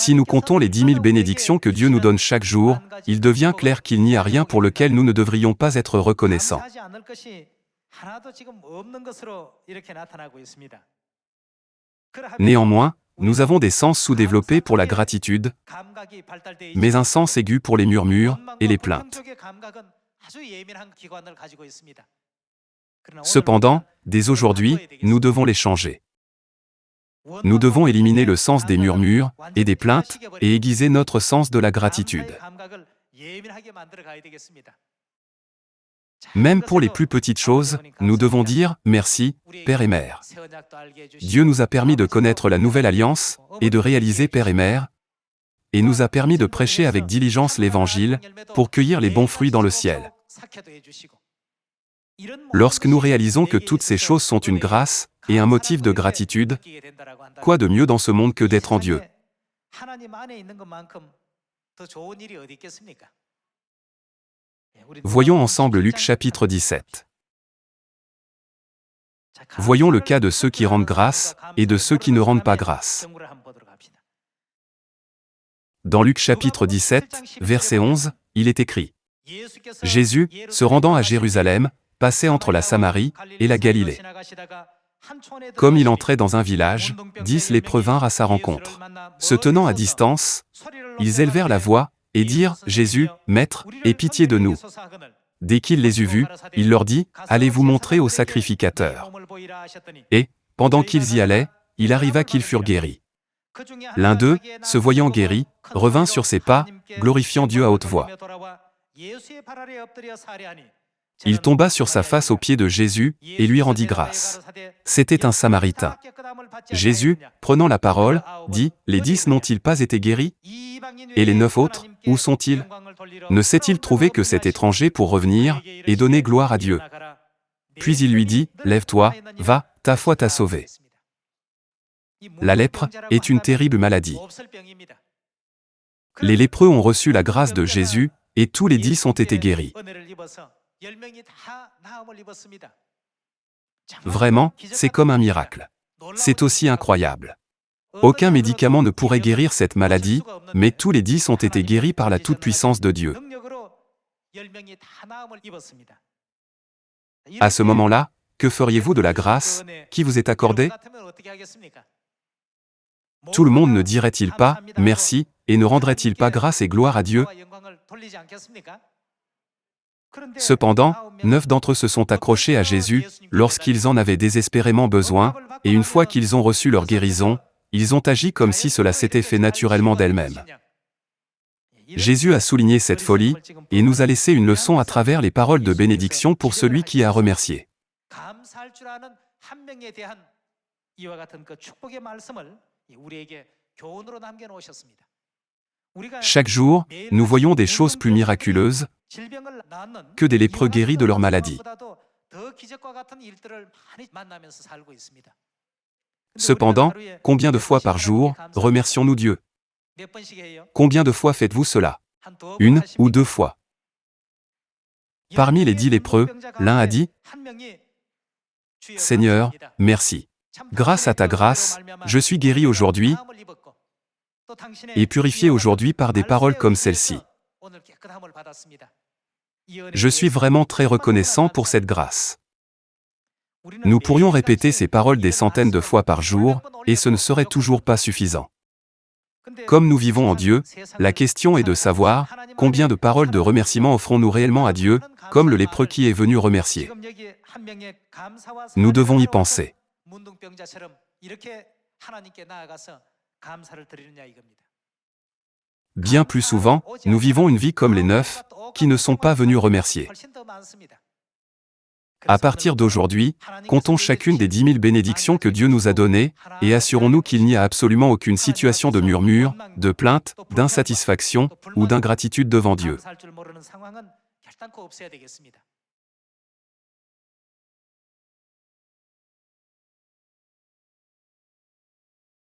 Si nous comptons les 10 000 bénédictions que Dieu nous donne chaque jour, il devient clair qu'il n'y a rien pour lequel nous ne devrions pas être reconnaissants. Néanmoins, nous avons des sens sous-développés pour la gratitude, mais un sens aigu pour les murmures et les plaintes. Cependant, dès aujourd'hui, nous devons les changer. Nous devons éliminer le sens des murmures et des plaintes et aiguiser notre sens de la gratitude. Même pour les plus petites choses, nous devons dire « Merci, Père et Mère ». Dieu nous a permis de connaître la nouvelle alliance et de réaliser Père et Mère, et nous a permis de prêcher avec diligence l'Évangile pour cueillir les bons fruits dans le ciel. Lorsque nous réalisons que toutes ces choses sont une grâce et un motif de gratitude, quoi de mieux dans ce monde que d'être en Dieu? Voyons ensemble Luc chapitre 17. Voyons le cas de ceux qui rendent grâce et de ceux qui ne rendent pas grâce. Dans Luc chapitre 17, verset 11, il est écrit: Jésus, se rendant à Jérusalem, passait entre la Samarie et la Galilée. Comme il entrait dans un village, 10 lépreux vinrent à sa rencontre. Se tenant à distance, ils élevèrent la voix et dirent: Jésus, Maître, aie pitié de nous. Dès qu'il les eut vus, il leur dit: Allez vous montrer au sacrificateur. Et, pendant qu'ils y allaient, il arriva qu'ils furent guéris. L'un d'eux, se voyant guéri, revint sur ses pas, glorifiant Dieu à haute voix. Il tomba sur sa face aux pieds de Jésus et lui rendit grâce. C'était un Samaritain. Jésus, prenant la parole, dit: Les 10 n'ont-ils pas été guéris? Et les 9 autres, où sont-ils? Ne s'est-il trouvé que cet étranger pour revenir et donner gloire à Dieu? Puis il lui dit: Lève-toi, va, ta foi t'a sauvé. La lèpre est une terrible maladie. Les lépreux ont reçu la grâce de Jésus et tous les 10 ont été guéris. Vraiment, c'est comme un miracle. C'est aussi incroyable. Aucun médicament ne pourrait guérir cette maladie, mais tous les 10 ont été guéris par la toute-puissance de Dieu. À ce moment-là, que feriez-vous de la grâce qui vous est accordée? Tout le monde ne dirait-il pas « merci » et ne rendrait-il pas grâce et gloire à Dieu? Cependant, 9 d'entre eux se sont accrochés à Jésus lorsqu'ils en avaient désespérément besoin, et une fois qu'ils ont reçu leur guérison, ils ont agi comme si cela s'était fait naturellement d'elle-même. Jésus a souligné cette folie et nous a laissé une leçon à travers les paroles de bénédiction pour celui qui a remercié. Chaque jour, nous voyons des choses plus miraculeuses que des lépreux guéris de leur maladie. Cependant, combien de fois par jour remercions-nous Dieu? Combien de fois faites-vous cela? 1 ou 2 fois. Parmi les 10 lépreux, l'un a dit: Seigneur, merci. Grâce à ta grâce, je suis guéri aujourd'hui et purifié aujourd'hui par des paroles comme celle-ci. Je suis vraiment très reconnaissant pour cette grâce. Nous pourrions répéter ces paroles des centaines de fois par jour, et ce ne serait toujours pas suffisant. Comme nous vivons en Dieu, la question est de savoir combien de paroles de remerciement offrons-nous réellement à Dieu, comme le lépreux qui est venu remercier. Nous devons y penser. Bien plus souvent, nous vivons une vie comme les 9, qui ne sont pas venus remercier. À partir d'aujourd'hui, comptons chacune des 10 000 bénédictions que Dieu nous a données, et assurons-nous qu'il n'y a absolument aucune situation de murmure, de plainte, d'insatisfaction ou d'ingratitude devant Dieu.